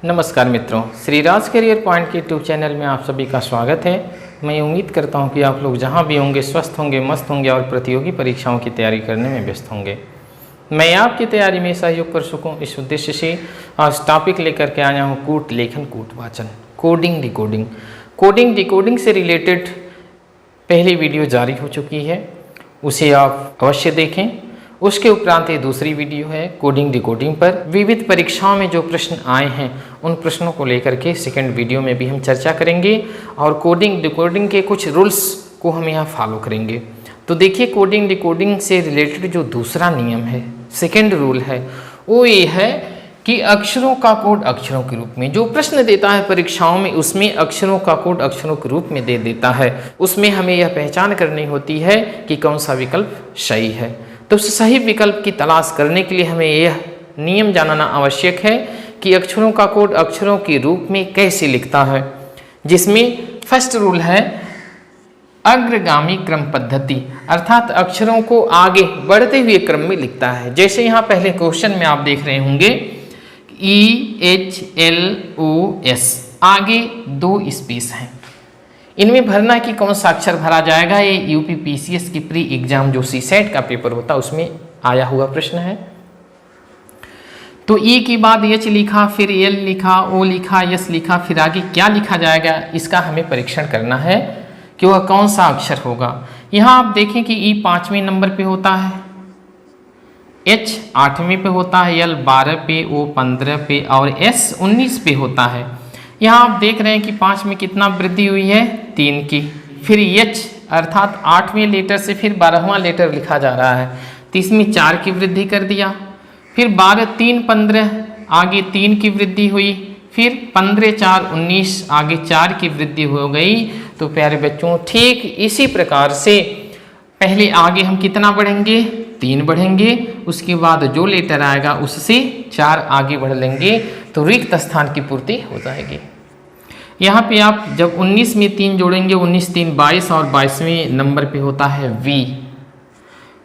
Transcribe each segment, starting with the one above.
नमस्कार मित्रों, Shri Raj career point के यूट्यूब चैनल में आप सभी का स्वागत है। मैं उम्मीद करता हूं कि आप लोग जहां भी होंगे स्वस्थ होंगे, मस्त होंगे और प्रतियोगी परीक्षाओं की तैयारी करने में व्यस्त होंगे। मैं आपकी तैयारी में सहयोग कर सकूं इस उद्देश्य से आज टॉपिक लेकर के आया हूं कूट लेखन कूट वाचन, कोडिंग डिकोडिंग। कोडिंग डिकोडिंग से रिलेटेड पहली वीडियो जारी हो चुकी है, उसे आप अवश्य देखें। उसके उपरांत ये दूसरी वीडियो है कोडिंग डिकोडिंग पर विविध परीक्षाओं में जो प्रश्न आए हैं उन प्रश्नों को लेकर के सेकंड वीडियो में भी हम चर्चा करेंगे और कोडिंग डिकोडिंग के कुछ रूल्स को हम यहाँ फॉलो करेंगे। तो देखिए, कोडिंग डिकोडिंग से रिलेटेड जो दूसरा नियम है, सेकंड रूल है, वो ये है कि अक्षरों का कोड अक्षरों के रूप में जो प्रश्न देता है परीक्षाओं में, उसमें अक्षरों का कोड अक्षरों के रूप में दे देता है। उसमें हमें यह पहचान करनी होती है कि कौन सा विकल्प सही है। तो उस सही विकल्प की तलाश करने के लिए हमें यह नियम जानना आवश्यक है कि अक्षरों का कोड अक्षरों के रूप में कैसे लिखता है, जिसमें फर्स्ट रूल है अग्रगामी क्रम पद्धति, अर्थात अक्षरों को आगे बढ़ते हुए क्रम में लिखता है। जैसे यहाँ पहले क्वेश्चन में आप देख रहे होंगे EHLOS, आगे 2 स्पेस हैं, इनमें भरना कि कौन सा अक्षर भरा जाएगा। ये यूपीपीसीएस की प्री एग्जाम जो सीसेट का पेपर होता है उसमें आया हुआ प्रश्न है। तो ई के बाद एच लिखा, फिर एल लिखा, ओ लिखा, यस लिखा, फिर आगे क्या लिखा जाएगा, इसका हमें परीक्षण करना है कि वह कौन सा अक्षर होगा। यहाँ आप देखें कि ई 5वें नंबर पे होता है, एच 8वें पे होता है, एल 12 पे, ओ 15 पे और एस 19 पे होता है। यहाँ आप देख रहे हैं कि 5 में कितना वृद्धि हुई है, 3 की। फिर एच अर्थात 8वें लेटर से फिर 12वां लेटर लिखा जा रहा है, तो इसमें 4 की वृद्धि कर दिया। फिर 12 3 15, आगे 3 की वृद्धि हुई, फिर 15 4 19, आगे 4 की वृद्धि हो गई। तो प्यारे बच्चों, ठीक इसी प्रकार से पहले आगे हम कितना बढ़ेंगे, 3 बढ़ेंगे, उसके बाद जो लेटर आएगा उससे 4 आगे बढ़ लेंगे, तो रिक्त स्थान की पूर्ति हो जाएगी। यहाँ पे आप जब 19 में 3 जोड़ेंगे, 19 3 22 और 22वें नंबर पे होता है वी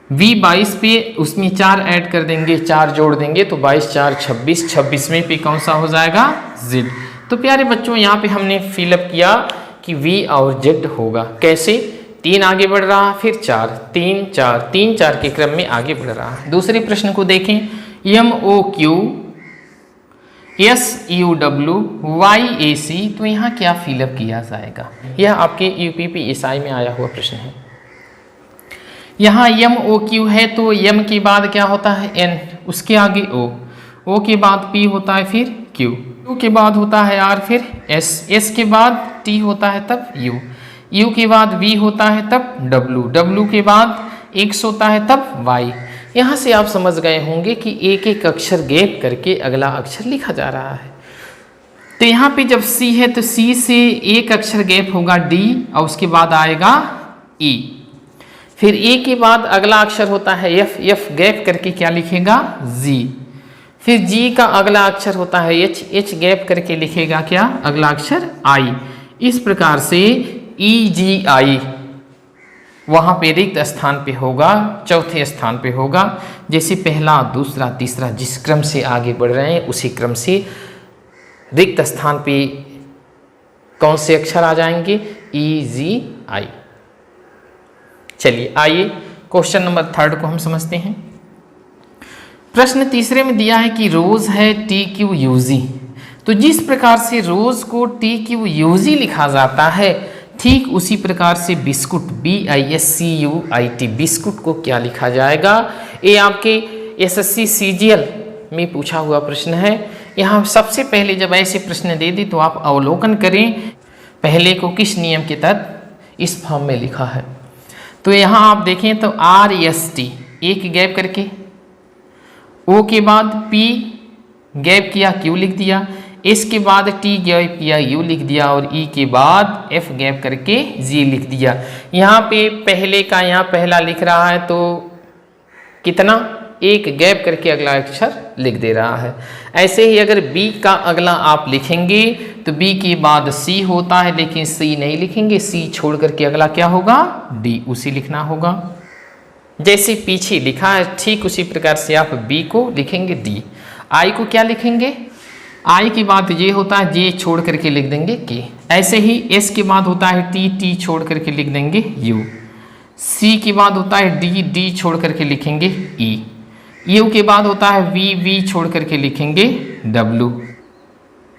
22 पे, उसमें 4 ऐड कर देंगे, 4 जोड़ देंगे तो 22 4 26, 26वें पे कौन सा हो जाएगा, जेड। तो प्यारे बच्चों, यहाँ पे हमने फिलअप किया कि वी और जेड होगा। कैसे, 3 आगे बढ़ रहा, फिर 4 3 4 3 4 के क्रम में आगे बढ़ रहा है। दूसरे प्रश्न को देखें, MOQ SUW YAC, तो यहाँ क्या फिलअप किया जाएगा। यह आपके UPPSI में आया हुआ प्रश्न है। यहाँ MOQ है तो M के बाद क्या होता है, N, उसके आगे O के बाद P होता है, फिर Q के बाद होता है R, फिर S के बाद T होता है तब U के बाद V होता है तब W के बाद X होता है तब Y। यहाँ से आप समझ गए होंगे कि एक एक अक्षर गैप करके अगला अक्षर लिखा जा रहा है। तो यहाँ पे जब C है तो C से एक अक्षर गैप होगा D और उसके बाद आएगा E, फिर A के बाद अगला अक्षर होता है F गैप करके क्या लिखेगा, G, फिर G का अगला अक्षर होता है H गैप करके लिखेगा क्या, अगला अक्षर I। इस प्रकार से EGI वहाँ पे रिक्त स्थान पे होगा, चौथे स्थान पे होगा। जैसे पहला दूसरा तीसरा जिस क्रम से आगे बढ़ रहे हैं उसी क्रम से रिक्त स्थान पे कौन से अक्षर आ जाएंगे, EGI। चलिए आइए क्वेश्चन नंबर 3 को हम समझते हैं। प्रश्न तीसरे में दिया है कि रोज है TQUG, तो जिस प्रकार से रोज को TQUG लिखा जाता है, ठीक उसी प्रकार से बिस्कुट BISCUIT, बिस्कुट को क्या लिखा जाएगा। ये आपके SSC CGL में पूछा हुआ प्रश्न है। यहाँ सबसे पहले जब ऐसे प्रश्न दे दी तो आप अवलोकन करें पहले को किस नियम के तहत इस फॉर्म में लिखा है। तो यहाँ आप देखें तो RST एक गैप करके, O के बाद P गैप किया, Q लिख दिया, S के बाद T गैप किया, U लिख दिया और E के बाद F गैप करके G लिख दिया। यहाँ पे पहले का यहाँ पहला लिख रहा है तो कितना, एक गैप करके अगला अक्षर लिख दे रहा है। ऐसे ही अगर B का अगला आप लिखेंगे तो B के बाद C होता है, लेकिन C नहीं लिखेंगे, C छोड़ करके अगला क्या होगा, D, उसी लिखना होगा। जैसे पीछे लिखा है ठीक उसी प्रकार से आप B को लिखेंगे D, I को क्या लिखेंगे आई के बाद जे होता है, जे छोड़ करके लिख देंगे के। ऐसे ही एस के बाद होता है टी, टी छोड़ करके लिख देंगे यू। सी के बाद होता है डी, डी छोड़ करके लिखेंगे ई। यू के बाद होता है वी, वी छोड़ करके लिखेंगे डब्लू।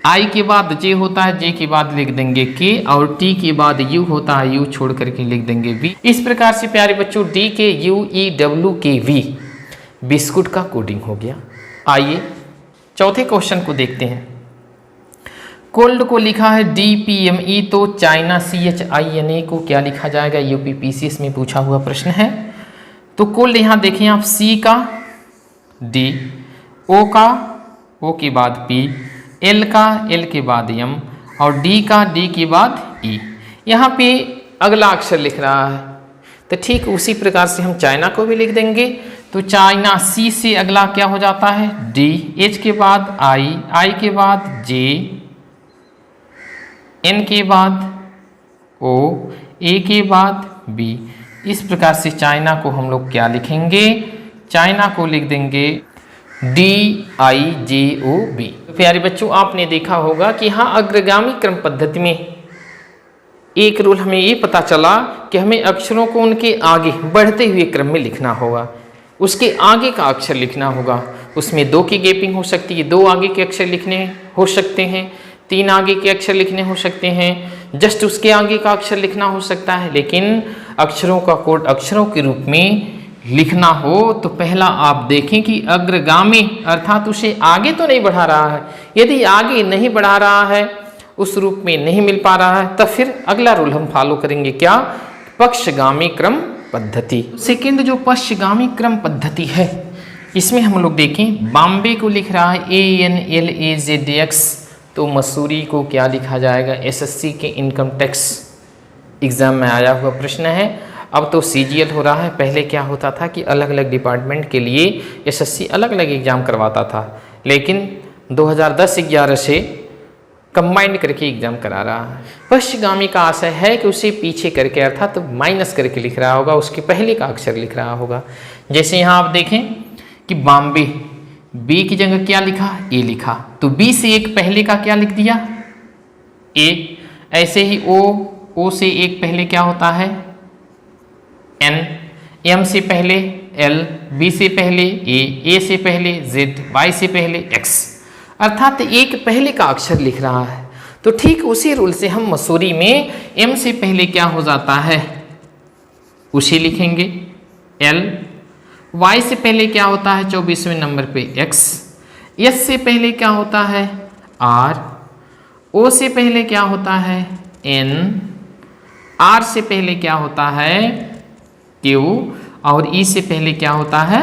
आई के बाद जे होता है, जे के बाद लिख देंगे के, और टी के बाद यू होता है, यू छोड़ करके लिख देंगे वी। इस प्रकार से प्यारे बच्चों डी के यू, ई, डब्लू के वी बिस्कुट का कोडिंग हो गया। आइए चौथे क्वेश्चन को देखते हैं। कोल्ड को लिखा है DPME, तो चाइना CHINA को क्या लिखा जाएगा? UPPCS में पूछा हुआ प्रश्न है। तो कोल्ड यहाँ देखें आप, C का D, O का O के बाद P, L का L के बाद M, और D का D के बाद E। यहाँ पे अगला अक्षर लिख रहा है, तो ठीक उसी प्रकार से हम चाइना को भी लिख देंगे। तो चाइना C से अगला क्या हो जाता है D, H के बाद I, I के बाद J, N के बाद O, A के बाद B। इस प्रकार से चाइना को हम लोग क्या लिखेंगे? चाइना को लिख देंगे DIJOB। प्यारे बच्चों आपने देखा होगा कि हाँ अग्रगामी क्रम पद्धति में एक रूल हमें ये पता चला कि हमें अक्षरों को उनके आगे बढ़ते हुए क्रम में लिखना होगा, उसके आगे का अक्षर लिखना होगा। उसमें 2 की गैपिंग हो सकती है, 2 आगे के अक्षर लिखने हो सकते हैं, 3 आगे के अक्षर लिखने हो सकते हैं, जस्ट उसके आगे का अक्षर लिखना हो सकता है। लेकिन अक्षरों का कोड अक्षरों के रूप में लिखना हो तो पहला आप देखें कि अग्रगामी अर्थात उसे आगे तो नहीं बढ़ा रहा है। यदि आगे नहीं बढ़ा रहा है, उस रूप में नहीं मिल पा रहा है, तब फिर अगला रूल हम फॉलो करेंगे, क्या? पक्षगामी क्रम पद्धति। सेकेंड जो पक्षगामी क्रम पद्धति है, इसमें हम लोग देखें बॉम्बे को लिख रहा है ANLAZX, तो मसूरी को क्या लिखा जाएगा? SSC के इनकम टैक्स एग्जाम में आया हुआ प्रश्न है। अब तो CGL हो रहा है, पहले क्या होता था कि अलग अलग डिपार्टमेंट के लिए SSC अलग अलग एग्जाम करवाता था, लेकिन 2010-11 से कंबाइंड करके एग्जाम करा रहा है। पश्चिगामी का आशय है कि उसे पीछे करके अर्थात तो माइनस करके लिख रहा होगा, उसके पहले का अक्षर लिख रहा होगा। जैसे यहाँ आप देखें कि बॉम्बे, B की जगह क्या लिखा? A लिखा, तो B से एक पहले का क्या लिख दिया? A। ऐसे ही O से एक पहले क्या होता है? N, M से पहले L, B से पहले A से पहले Z, Y से पहले X, अर्थात एक पहले का अक्षर लिख रहा है। तो ठीक उसी रूल से हम मसूरी में M से पहले क्या हो जाता है उसे लिखेंगे L, Y से पहले क्या होता है 24वें नंबर पे X, S से पहले क्या होता है R, O से पहले क्या होता है N, R से पहले क्या होता है Q, और E से पहले क्या होता है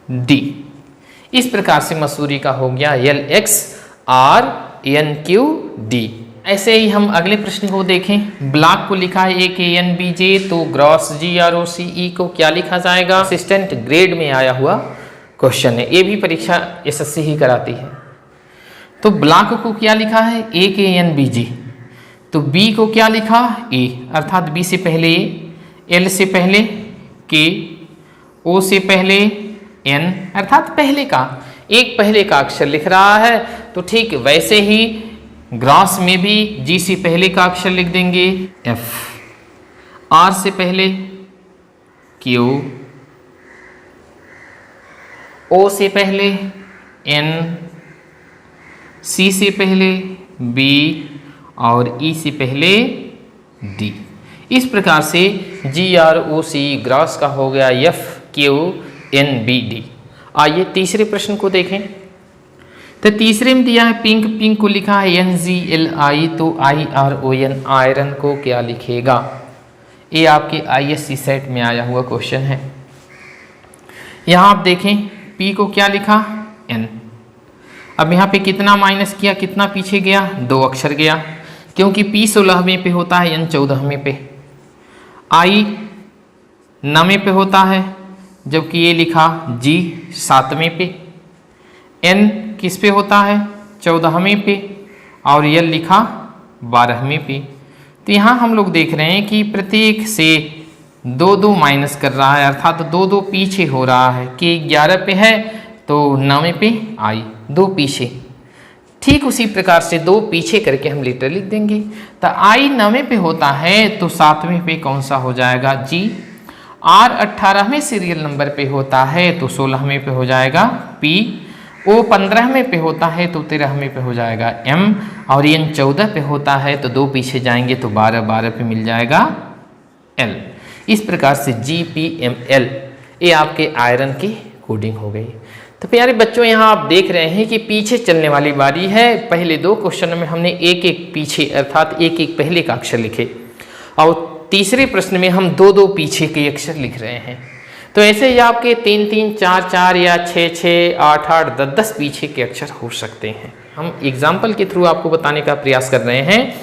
D। इस प्रकार से मसूरी का हो गया LXRNQD। ऐसे ही हम अगले प्रश्न को देखें। ब्लॉक को लिखा है AKNBJ, तो ग्रॉस GROCE को क्या लिखा जाएगा? असिस्टेंट ग्रेड में आया हुआ क्वेश्चन है, ये भी परीक्षा SSC ही कराती है। तो ब्लॉक को क्या लिखा है AKNBJ, तो B को क्या लिखा A, अर्थात B से पहले A, L से पहले K, O से पहले N, अर्थात पहले का एक पहले का अक्षर लिख रहा है। तो ठीक वैसे ही ग्रॉस में भी G से पहले का अक्षर लिख देंगे F, R से पहले Q, O से पहले N, C से पहले B, और E से पहले D। इस प्रकार से GROCE ग्रॉस का हो गया FQNBD। आइए तीसरे प्रश्न को देखें। तो तीसरे में दिया है पिंक, पिंक को लिखा है NGLI, तो IRON आयरन को क्या लिखेगा? ये आपके ISC सेट में आया हुआ क्वेश्चन है। यहाँ आप देखें P को क्या लिखा N। अब यहाँ पे कितना माइनस किया, कितना पीछे गया? 2 अक्षर गया, क्योंकि P 16वें पे होता है, N 14वें पे, I 9वें पे होता है, जबकि ये लिखा G 7वें पे, N किस पे होता है 14वें पे, और L लिखा 12वें पे। तो यहाँ हम लोग देख रहे हैं कि प्रत्येक से 2-2 माइनस कर रहा है, अर्थात 2-2 पीछे हो रहा है। K 11 पे है तो 9वें पे I दो पीछे, ठीक उसी प्रकार से दो पीछे करके हम लीटर लिख देंगे। तो आई 9वें पे होता है तो 7वें पे कौन सा हो जाएगा जी। आर 18वें सीरियल नंबर पे होता है तो 16वें पे हो जाएगा पी। ओ 15वें पे होता है तो 13वें पे हो जाएगा एम। और एन 14 पे होता है तो दो पीछे जाएंगे तो 12 पे मिल जाएगा एल। इस प्रकार से जी पी एम एल ये आपके आयरन की कोडिंग हो गई। तो प्यारे बच्चों यहाँ आप देख रहे हैं कि पीछे चलने वाली बारी है। पहले दो क्वेश्चन में हमने एक एक पीछे अर्थात एक एक पहले का अक्षर लिखे और तीसरे प्रश्न में हम दो दो पीछे के अक्षर लिख रहे हैं। तो ऐसे ही आपके 3 3 4 4 या 6 6 8 8 10 10 पीछे के अक्षर हो सकते हैं। हम एग्जाम्पल के थ्रू आपको बताने का प्रयास कर रहे हैं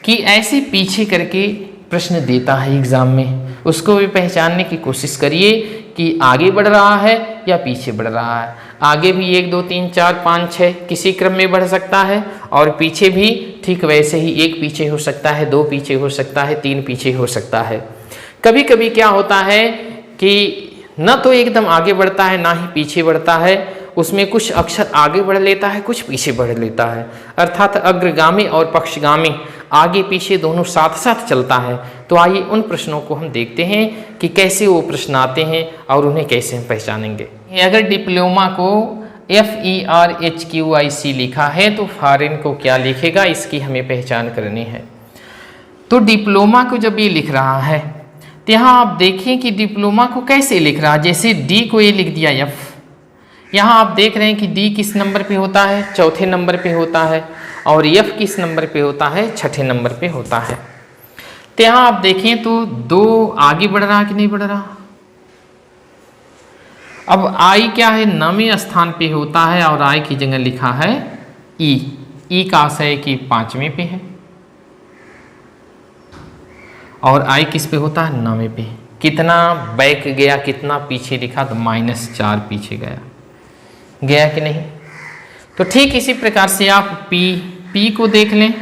कि ऐसे पीछे करके प्रश्न देता है एग्जाम में, उसको भी पहचानने की कोशिश करिए कि आगे बढ़ रहा है या पीछे बढ़ रहा है। आगे भी 1 2 3 4 5 6 किसी क्रम में बढ़ सकता है और पीछे भी ठीक वैसे ही, एक पीछे हो सकता है, दो पीछे हो सकता है, 3 पीछे हो सकता है। कभी कभी क्या होता है कि न तो एकदम आगे बढ़ता है ना ही पीछे बढ़ता है, उसमें कुछ अक्षर आगे बढ़ लेता है कुछ पीछे बढ़ लेता है, अर्थात अग्रगामी और पक्षगामी आगे पीछे दोनों साथ साथ चलता है। तो आइए उन प्रश्नों को हम देखते हैं कि कैसे वो प्रश्न आते हैं और उन्हें कैसे हम पहचानेंगे। अगर डिप्लोमा को FERHQIC लिखा है तो फॉरेन को क्या लिखेगा, इसकी हमें पहचान करनी है। तो डिप्लोमा को जब ये लिख रहा है तो यहाँ आप देखिए कि डिप्लोमा को कैसे लिख रहा है। जैसे डी को ये लिख दिया F, यहाँ आप देख रहे हैं कि डी किस नंबर पे होता है, चौथे नंबर पे होता है, और F किस नंबर पे होता है, छठे नंबर पे होता है। तो यहाँ आप देखें तो दो आगे बढ़ रहा कि नहीं बढ़ रहा। अब आई क्या है, 9वें स्थान पे होता है और आई की जगह लिखा है ई का आशय कि 5वें पे है और आई किस पे होता है, 9वें पे। कितना बैक गया, कितना पीछे लिखा, तो -4 पीछे गया कि नहीं। तो ठीक इसी प्रकार से आप पी को देख लें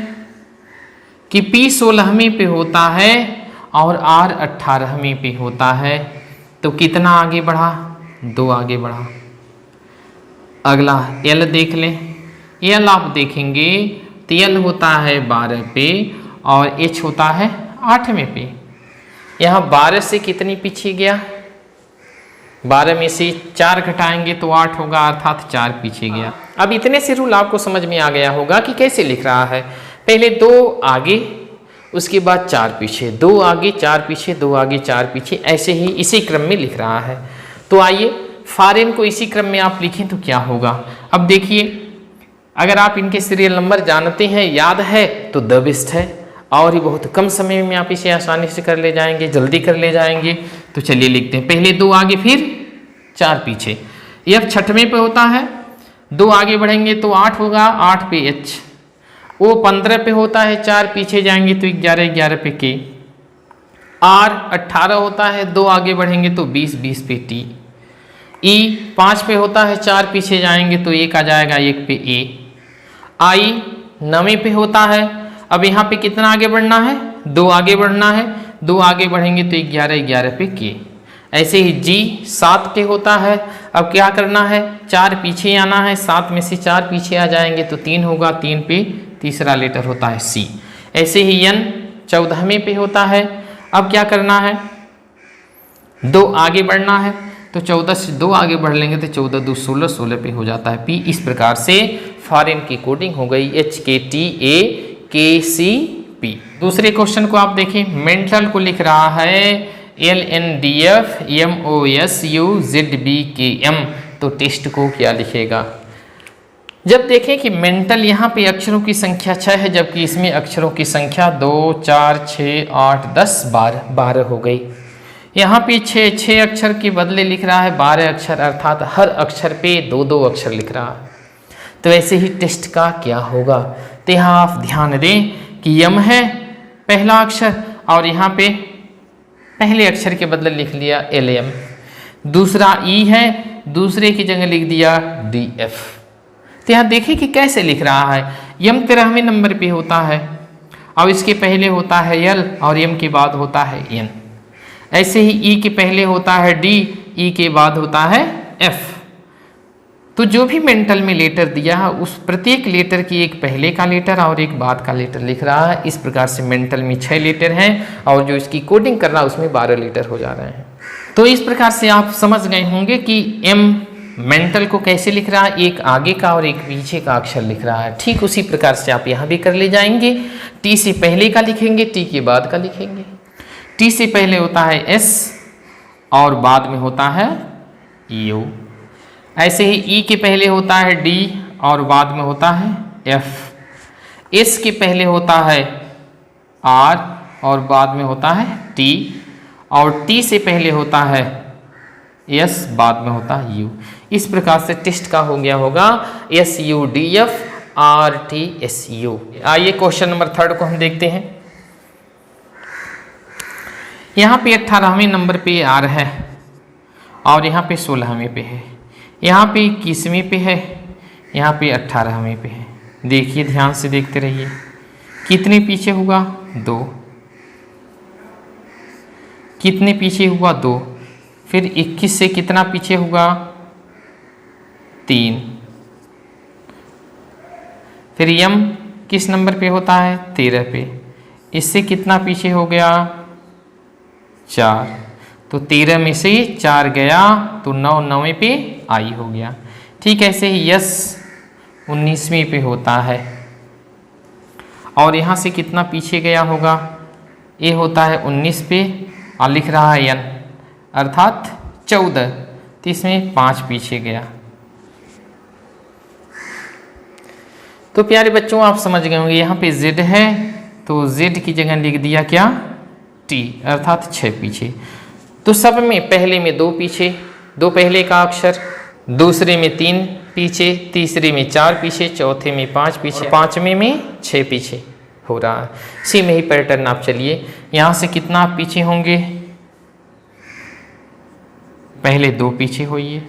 कि पी 16वें पे होता है और आर 18वें पे होता है। तो कितना आगे बढ़ा, 2 आगे बढ़ा। अगला एल देख लें, एल आप देखेंगे तो एल होता है 12 पे और एच होता है 8वें पे। यहाँ 12 से कितनी पीछे गया, 12 में से 4 घटाएंगे तो 8 होगा, अर्थात 4 पीछे गया। अब इतने से रूल आपको समझ में आ गया होगा कि कैसे लिख रहा है। पहले 2 आगे, उसके बाद 4 पीछे, 2 आगे 4 पीछे, 2 आगे 4 पीछे, ऐसे ही इसी क्रम में लिख रहा है। तो आइए फॉरेन को इसी क्रम में आप लिखें तो क्या होगा। अब देखिए, अगर आप इनके सीरियल नंबर जानते हैं, याद है, तो द बेस्ट है और ये बहुत कम समय में आप इसे आसानी से कर ले जाएंगे, जल्दी कर ले जाएंगे। तो चलिए लिखते हैं, पहले 2 आगे फिर 4 पीछे। F 6वें पे होता है, 2 आगे बढ़ेंगे तो 8 होगा, 8 पे H। O 15 पे होता है, 4 पीछे जाएंगे तो 11 पे K। R 18 होता है, 2 आगे बढ़ेंगे तो 20 पे T। E 5 पे होता है, 4 पीछे जाएंगे तो 1 आ जाएगा, 1 पे A। I 9वें पे होता है, अब यहाँ पे कितना आगे बढ़ना है, 2 आगे बढ़ना है, 2 आगे बढ़ेंगे तो 11 पे K। ऐसे ही G 7 पे होता है, अब क्या करना है, 4 पीछे आना है, 7 में से 4 पीछे आ जाएंगे तो 3 होगा, 3 पे तीसरा लेटर होता है C। ऐसे ही N 14वें पे होता है, अब क्या करना है, 2 आगे बढ़ना है, तो 14 से 2 आगे बढ़ लेंगे तो 14 2 16, 16 पे हो जाता है P। इस प्रकार से फॉरेन की कोडिंग हो गई HKTAKCP। दूसरे क्वेश्चन को आप देखें, मेंटल को लिख रहा है LNDFMOSUZBKM। तो टेस्ट को क्या लिखेगा। जब देखें कि मेंटल यहाँ पे अक्षरों की संख्या 6 है, जबकि इसमें अक्षरों की संख्या 2 4 6 8 10 12 हो गई। यहाँ पे 6 अक्षर के बदले लिख रहा है 12 अक्षर, अर्थात हर अक्षर पे 2 अक्षर लिख रहा है। तो ऐसे ही टेस्ट का क्या होगा। तो यहाँ आप ध्यान दें कि यम है पहला अक्षर और यहाँ पे पहले अक्षर के बदले लिख लिया LM। दूसरा E है, दूसरे की जगह लिख दिया DF। तो यहाँ देखिए कि कैसे लिख रहा है। यम 13वें नंबर पे होता है और इसके पहले होता है L और M के बाद होता है N। ऐसे ही E के पहले होता है D, E के बाद होता है F। तो जो भी मेंटल में लेटर दिया है उस प्रत्येक लेटर की एक पहले का लेटर और एक बाद का लेटर लिख रहा है। इस प्रकार से मेंटल में 6 लेटर हैं और जो इसकी कोडिंग कर रहा है उसमें 12 लेटर हो जा रहे हैं। तो इस प्रकार से आप समझ गए होंगे कि एम मेंटल को कैसे लिख रहा है, एक आगे का और एक पीछे का अक्षर लिख रहा है। ठीक उसी प्रकार से आप यहाँ भी कर ले जाएंगे। टी से पहले का लिखेंगे, टी के बाद का लिखेंगे। टी से पहले होता है एस और बाद में होता है यू। ऐसे ही ई के पहले होता है डी और बाद में होता है एफ। एस के पहले होता है आर और बाद में होता है टी, और टी से पहले होता है एस, बाद में होता है यू। इस प्रकार से टेस्ट का हो गया होगा S U D F R T S U. आइए क्वेश्चन नंबर 3 को हम देखते हैं। यहाँ पे 18वें नंबर पे आर है और यहाँ पे 16वें पे है, यहाँ पे 21वें पे है, यहाँ पे 18वें पे है। देखिए ध्यान से देखते रहिए। कितने पीछे हुआ 2, कितने पीछे हुआ 2, फिर 21 से कितना पीछे हुआ 3, फिर यम किस नंबर पे होता है 13 पे, इससे कितना पीछे हो गया 4, तो 13 में से 4 गया तो 9 9वें पे आई हो गया। ठीक ऐसे ही यस 19वें पे होता है और यहाँ से कितना पीछे गया होगा, ये होता है 19 पे और लिख रहा है एन अर्थात 14, तो इसमें 5 पीछे गया। तो प्यारे बच्चों आप समझ गए होंगे, यहाँ पे z है तो z की जगह लिख दिया क्या t अर्थात 6 पीछे। तो सब में पहले में 2 पीछे, 2 पहले का अक्षर, दूसरे में 3 पीछे, तीसरे में 4 पीछे, चौथे में 5 पीछे, 5वें में 6 पीछे हो रहा है। इसी में ही पैटर्न आप चलिए। यहाँ से कितना आप पीछे होंगे, पहले 2 पीछे होइए,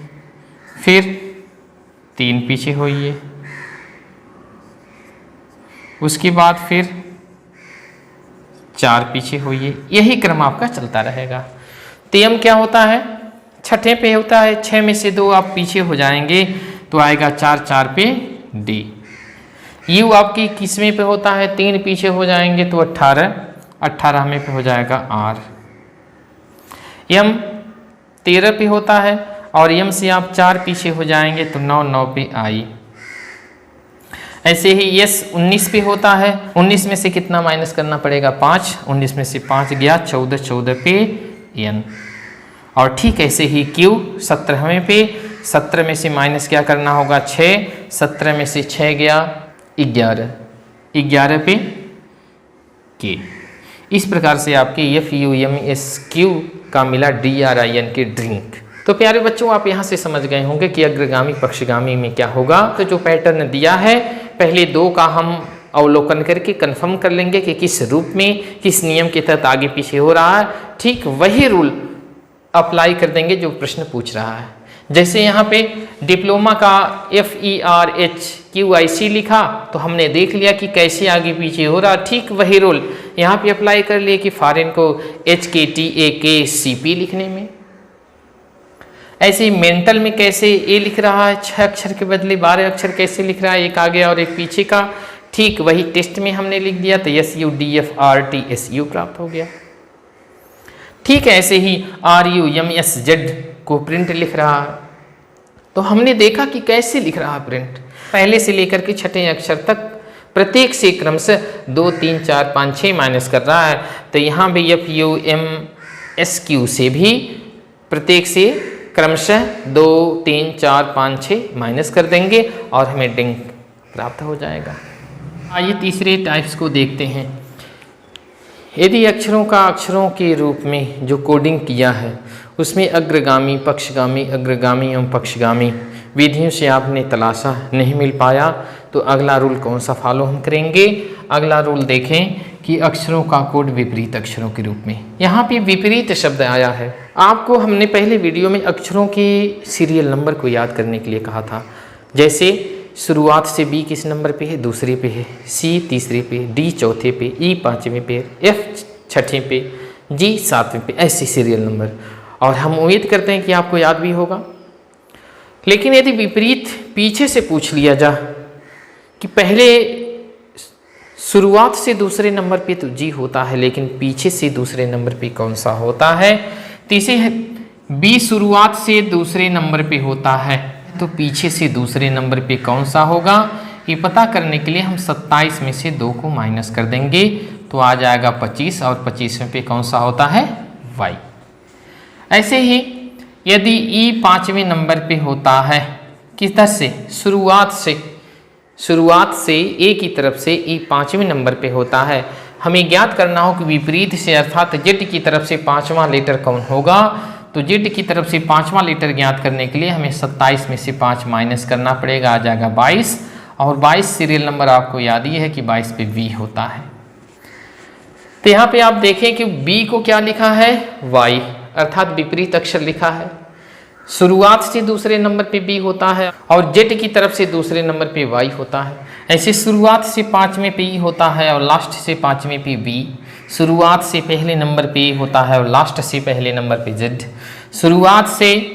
फिर 3 पीछे होइए, उसके बाद फिर 4 पीछे होइए। यही क्रम आपका चलता रहेगा। तो यम क्या होता है 6ठे पे होता है, 6 में से 2 आप पीछे हो जाएंगे तो आएगा 4 4 पे डी। यू आपकी 21वें पे होता है, 3 पीछे हो जाएंगे तो 18, 18वें पे हो जाएगा आर। यम 13 पे होता है और यम से आप 4 पीछे हो जाएंगे तो 9 9 पे आई। ऐसे ही यस 19 पे होता है, 19 में से कितना माइनस करना पड़ेगा 5, 19 में से 5 गया 14, 14 पे एन। और ठीक ऐसे ही क्यू 17वें पे, 17 में से माइनस क्या करना होगा 6, 17 में से 6 गया 11, 11 पे के। इस प्रकार से आपके F U M S Q का मिला D R I N K drink. तो प्यारे बच्चों आप यहाँ से समझ गए होंगे कि अग्रगामी पक्षगामी में क्या होगा। तो जो पैटर्न दिया है पहले 2 का हम अवलोकन करके कंफर्म कर लेंगे कि किस रूप में किस नियम के तहत आगे पीछे हो रहा है। ठीक वही रूल अप्लाई कर देंगे जो प्रश्न पूछ रहा है। जैसे यहाँ पे डिप्लोमा का FERHQIC लिखा तो हमने देख लिया कि कैसे आगे पीछे हो रहा। ठीक वही रूल यहाँ पे अप्लाई कर लिए कि फॉरेन को HKTAKCP लिखने में। ऐसे ही मेंटल में कैसे ए लिख रहा है 6 अक्षर के बदले 12 अक्षर कैसे लिख रहा है, एक आगे और एक पीछे का। ठीक वही टेस्ट में हमने लिख दिया तो SUDFRTSU प्राप्त हो गया। ठीक ऐसे ही RUMSZ को प्रिंट लिख रहा है तो हमने देखा कि कैसे लिख रहा है प्रिंट। पहले से लेकर के 6ठे अक्षर तक प्रत्येक से क्रम से 2 3 4 5 6 माइनस कर रहा है। तो यहाँ भी FUMSQ से भी प्रत्येक से क्रमशः 2 3 4 5 6 माइनस कर देंगे और हमें डिंक प्राप्त हो जाएगा। आइए तीसरे टाइप्स को देखते हैं। यदि अक्षरों का अक्षरों के रूप में जो कोडिंग किया है उसमें अग्रगामी पक्षगामी अग्रगामी एवं पक्षगामी विधियों से आपने तलाशा नहीं मिल पाया तो अगला रूल कौन सा फॉलो हम करेंगे। अगला रूल देखें कि अक्षरों का कोड विपरीत अक्षरों के रूप में। यहाँ पे विपरीत शब्द आया है। आपको हमने पहले वीडियो में अक्षरों के सीरियल नंबर को याद करने के लिए कहा था। जैसे शुरुआत से बी किस नंबर पे है, दूसरे पे है, सी तीसरे पे, डी चौथे पे, ई 5वें पे, एफ 6ठे पे, जी 7वें पे, ऐसे सीरियल नंबर। और हम उम्मीद करते हैं कि आपको याद भी होगा। लेकिन यदि विपरीत पीछे से पूछ लिया जा कि पहले शुरुआत से दूसरे नंबर पे तो जी होता है, लेकिन पीछे से दूसरे नंबर पे कौन सा होता है? तो इसे बी शुरुआत से दूसरे नंबर पे होता है, तो पीछे से दूसरे नंबर पे कौन सा होगा ये पता करने के लिए हम 27 में से 2 को माइनस कर देंगे, तो आ जाएगा 25 और 25 में पे कौन सा होता है? y। ऐसे ही यदि e 5वें नंबर पे होता है, किस तरह से? शुरुआत से a की तरफ से e 5वें नंबर पे होता है, हमें ज्ञात करना हो कि विपरीत से अर्थात z की तरफ से 5वां लेटर कौन होगा। तो z की तरफ से 5वां लेटर ज्ञात करने के लिए हमें 27 में से 5 माइनस करना पड़ेगा, आ जाएगा 22। और 22 सीरियल नंबर आपको याद ही है कि 22 पे v होता है। तो यहाँ पे आप देखें कि b को क्या लिखा है? y, अर्थात विपरीत अक्षर लिखा है। शुरुआत से दूसरे नंबर पे b होता है और z की तरफ से दूसरे नंबर पे y होता है। ऐसे शुरुआत से 5वें पे e होता है और लास्ट से 5वें पे b। शुरुआत से पहले नंबर पे e होता है और लास्ट से पहले नंबर पे z। शुरुआत से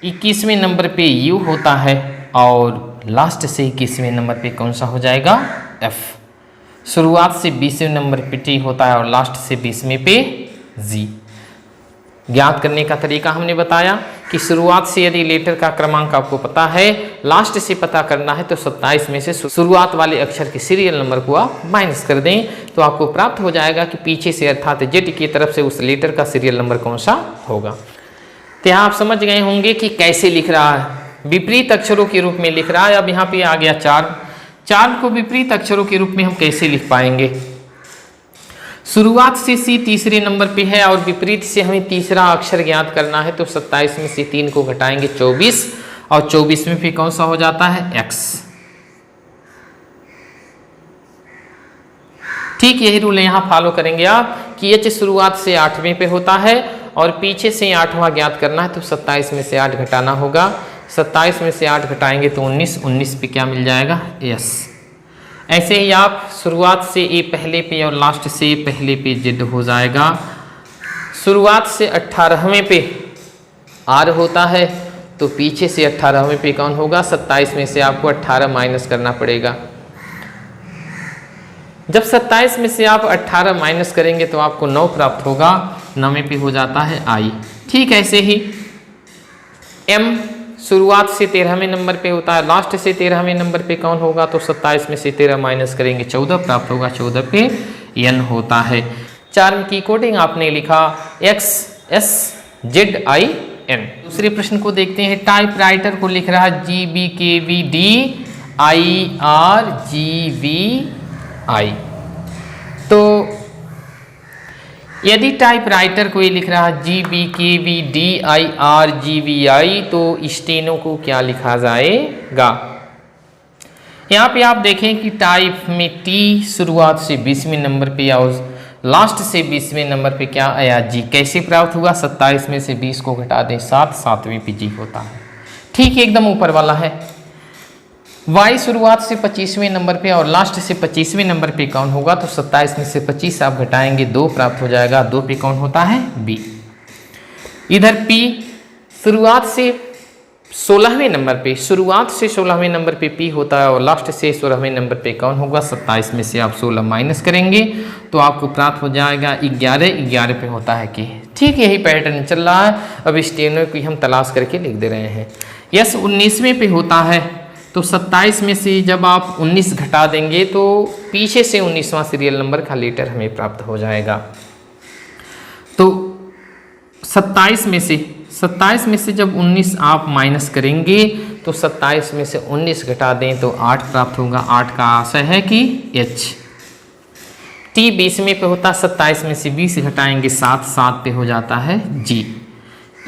21वें नंबर पे u होता है और लास्ट से 21वें नंबर पे कौन सा हो जाएगा? f। शुरुआत से 20वें नंबर पे t होता है और लास्ट से 20वें पे g। ज्ञात करने का तरीका हमने बताया कि शुरुआत से यदि लेटर का क्रमांक आपको पता है, लास्ट से पता करना है, तो 27 में से शुरुआत वाले अक्षर के सीरियल नंबर को आप माइनस कर दें, तो आपको प्राप्त हो जाएगा कि पीछे से अर्थात जेड की तरफ से उस लेटर का सीरियल नंबर कौन सा होगा। तो यहाँ आप समझ गए होंगे कि कैसे लिख रहा है, विपरीत अक्षरों के रूप में लिख रहा है। अब यहाँ पे आ गया 4 को विपरीत अक्षरों के रूप में हम कैसे लिख पाएंगे? शुरुआत से सी तीसरे नंबर पे है और विपरीत से हमें तीसरा अक्षर ज्ञात करना है, तो 27 में से 3 को घटाएंगे 24 और 24 में फिर कौन सा हो जाता है? x। ठीक यही रूल यहाँ फॉलो करेंगे आप कि h शुरुआत से 8वें पे होता है और पीछे से 8वां ज्ञात करना है, तो 27 में से 8 घटाना होगा। 27 में से 8 घटाएंगे तो 19 पे क्या मिल जाएगा? s। ऐसे ही आप शुरुआत से ए पहले पे और लास्ट से पहले पे जेड हो जाएगा। शुरुआत से 18वें पे आर होता है, तो पीछे से 18वें पे कौन होगा? 27 में से आपको 18 माइनस करना पड़ेगा। जब 27 में से आप 18 माइनस करेंगे तो आपको 9 प्राप्त होगा, 9वें पे हो जाता है आई। ठीक ऐसे ही एम शुरुआत से 13वें नंबर पे होता है, लास्ट से 13वें नंबर पे कौन होगा? तो 27 में से 13 माइनस करेंगे 14 प्राप्त होगा, 14 पे एन होता है। 4 की कोडिंग आपने लिखा XSZIN। दूसरे प्रश्न को देखते हैं। टाइपराइटर को लिख रहा है GBKVDIRGVI। तो यदि टाइपराइटर को ये लिख रहा है GBKVDIRGVI, तो स्टेनो को क्या लिखा जाएगा? यहाँ पे आप देखें कि टाइप में टी शुरुआत से 20वें नंबर पे और लास्ट से 20वें नंबर पे क्या आया? जी। कैसे प्राप्त हुआ? 27 में से 20 को घटा दें 7वें पे जी होता है। ठीक एकदम ऊपर वाला है। y शुरुआत से 25वें नंबर पे और लास्ट से 25वें नंबर पे कौन होगा? तो 27 में से 25 आप घटाएंगे 2 प्राप्त हो जाएगा, 2 पे कौन होता है? b। इधर p शुरुआत से 16वें नंबर पे, शुरुआत से 16वें नंबर पे p होता है और लास्ट से 16वें नंबर पे कौन होगा? 27 में से आप 16 माइनस करेंगे तो आपको प्राप्त हो जाएगा 11 पे होता है k। ठीक यही पैटर्न चल रहा है। अब स्टेनो की हम तलाश करके लिख दे रहे हैं। यस 19वें पे होता है, तो 27 में से जब आप 19 घटा देंगे तो पीछे से 19वां सीरियल नंबर का लेटर हमें प्राप्त हो जाएगा। तो 27 में से जब 19 आप माइनस करेंगे तो 27 में से 19 घटा दें तो 8 प्राप्त होगा। 8 का आशय है कि h। t 20वें पे होता है, 27 में से 20 घटाएंगे 7 पे हो जाता है g।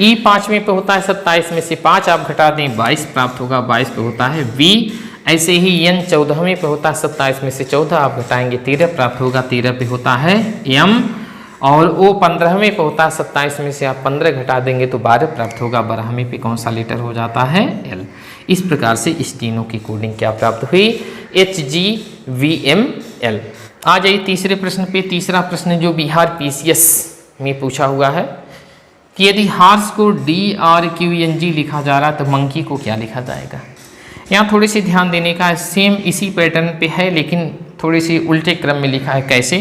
ई 5वें पे होता है, 27 में से 5 आप घटा दें 22 प्राप्त होगा, 22 पे होता है v। ऐसे ही n 14वें पे होता है, 27 में से 14 आप घटाएंगे 13 प्राप्त होगा, 13 पे होता है m। और ओ 15वें पे होता है, 27 में से आप 15 घटा देंगे तो 12 प्राप्त होगा, 12वें पे कौन सा लेटर हो जाता है? l। इस प्रकार से इस तीनों की कोडिंग क्या प्राप्त हुई? HGVML। आ जाइए तीसरे प्रश्न पे। तीसरा प्रश्न जो बिहार PCS में पूछा हुआ है कि यदि हॉर्स को DRQNG लिखा जा रहा है तो मंकी को क्या लिखा जाएगा? यहाँ थोड़ी सी ध्यान देने का, सेम इसी पैटर्न पे है लेकिन थोड़ी सी उल्टे क्रम में लिखा है। कैसे?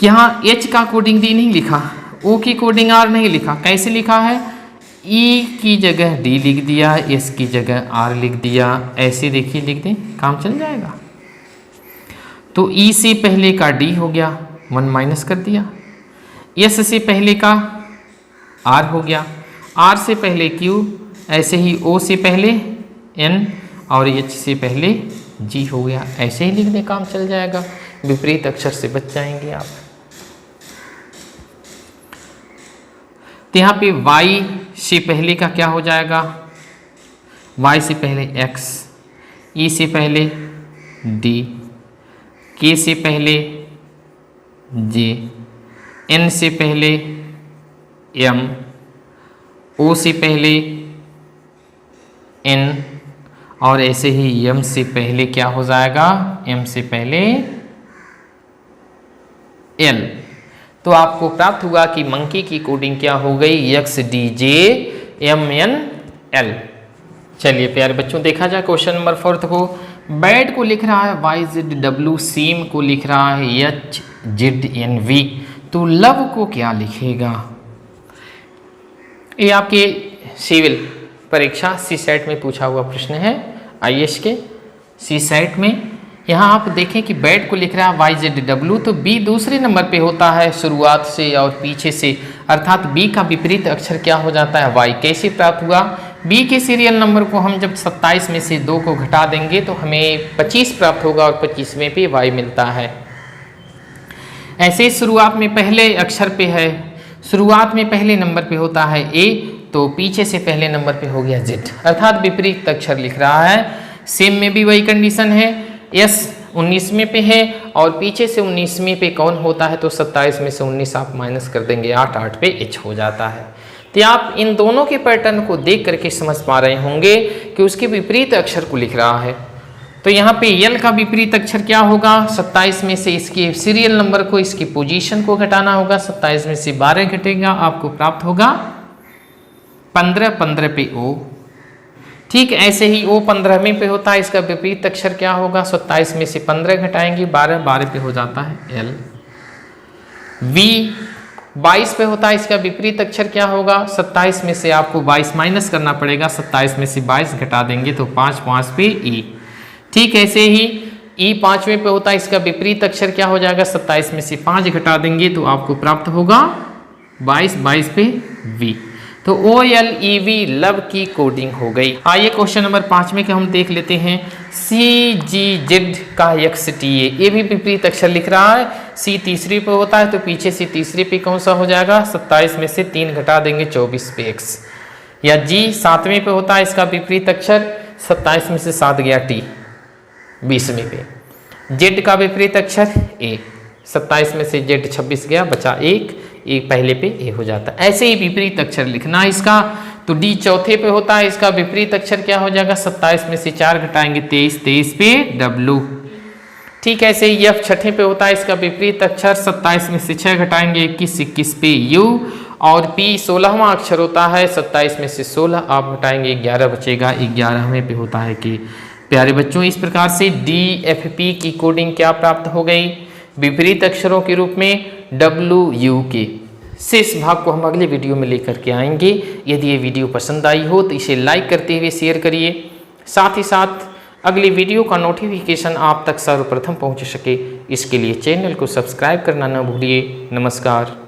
यहाँ H का कोडिंग D नहीं लिखा, O की कोडिंग R नहीं लिखा। कैसे लिखा है? E की जगह D लिख दिया, S की जगह R लिख दिया। ऐसे देखिए लिख दें, काम चल जाएगा। तो E से पहले का D हो गया, 1 माइनस कर दिया। S से पहले का R हो गया, R से पहले Q, ऐसे ही O से पहले N और H से पहले G हो गया। ऐसे ही लिख दें, काम चल जाएगा। विपरीत अक्षर से बच जाएंगे आप। तो यहाँ पे Y से पहले का क्या हो जाएगा? Y से पहले X, E से पहले D, K से पहले J, N से पहले M, O से पहले N और ऐसे ही M से पहले क्या हो जाएगा? M से पहले L। तो आपको प्राप्त हुआ कि मंकी की कोडिंग क्या हो गई? XDJMNL। चलिए प्यारे बच्चों, देखा जाए क्वेश्चन नंबर 4 को। बैट को लिख रहा है YZW, सीम को लिख रहा है HZNV। तो लव को क्या लिखेगा? ये आपके सिविल परीक्षा CSAT में पूछा हुआ प्रश्न है, IAS के CSAT में। यहाँ आप देखें कि बैट को लिख रहा है YZW, तो B दूसरे नंबर पे होता है शुरुआत से और पीछे से, अर्थात B का विपरीत अक्षर क्या हो जाता है? Y। कैसे प्राप्त हुआ? B के सीरियल नंबर को हम जब 27 में से 2 को घटा देंगे तो हमें 25 प्राप्त होगा और 25वें पे Y मिलता है। ऐसे ही शुरुआत में पहले अक्षर पे है, शुरुआत में पहले नंबर पे होता है A, तो पीछे से पहले नंबर पे हो गया Z, अर्थात विपरीत अक्षर लिख रहा है। सेम में भी वही कंडीशन है, S 19वें पे है और पीछे से 19वें पे कौन होता है? तो 27 में से 19 आप माइनस कर देंगे, 8 पे H हो जाता है। तो आप इन दोनों के पैटर्न को देख करके समझ पा रहे होंगे कि उसके विपरीत अक्षर को लिख रहा है। तो यहाँ पे L का विपरीत अक्षर क्या होगा? 27 में से इसके सीरियल नंबर को, इसकी पोजीशन को घटाना होगा। 27 में से 12 घटेगा, आपको प्राप्त होगा 15, 15 पे O। ठीक ऐसे ही O 15वें पे होता है, इसका विपरीत अक्षर क्या होगा? 27 में से 15 घटाएंगे, 12, 12 पे हो जाता है L। V 22 पे होता है, इसका विपरीत अक्षर क्या होगा? 27 में से आपको 22 माइनस करना पड़ेगा, 27 में से 22 घटा देंगे तो 5, 5 पे E। ठीक ऐसे ही E 5वें पे होता है, इसका विपरीत अक्षर क्या हो जाएगा? 27 में से 5 घटा देंगे तो आपको प्राप्त होगा 22, 22 पे V। तो OLEV लव की कोडिंग हो गई। आइए क्वेश्चन नंबर 5 में हम देख लेते हैं। CGZ का XTA, ये भी विपरीत अक्षर लिख रहा है। C तीसरी पे होता है तो पीछे से तीसरी पे कौन सा हो जाएगा? 27 में से 3 घटा देंगे, 24 पे X। या G 7वें पे होता है, इसका विपरीत अक्षर 27 में से 7 गया T 20वें पे। Z का विपरीत अक्षर A, 27 में से Z 26 गया, बचा 1 पहले पे A हो जाता है। ऐसे ही विपरीत अक्षर लिखना है इसका। तो D चौथे पे होता है, इसका विपरीत अक्षर क्या हो जाएगा? 27 में से 4 घटाएंगे 23, 23 पे W। ठीक ऐसे ही F छठे पे होता है, इसका विपरीत अक्षर 27 में से 6 घटाएंगे 21, 21 पे U। और P 16वां अक्षर होता है, 27 में से 16 आप घटाएंगे 11 बचेगा, 11वें पे होता है कि। प्यारे बच्चों, इस प्रकार से DFP की कोडिंग क्या प्राप्त हो गई? विपरीत अक्षरों के रूप में WU के। शेष भाग को हम अगले वीडियो में लेकर के आएंगे। यदि ये वीडियो पसंद आई हो तो इसे लाइक करते हुए शेयर करिए। साथ ही साथ अगली वीडियो का नोटिफिकेशन आप तक सर्वप्रथम पहुंच सके, इसके लिए चैनल को सब्सक्राइब करना न भूलिए। नमस्कार।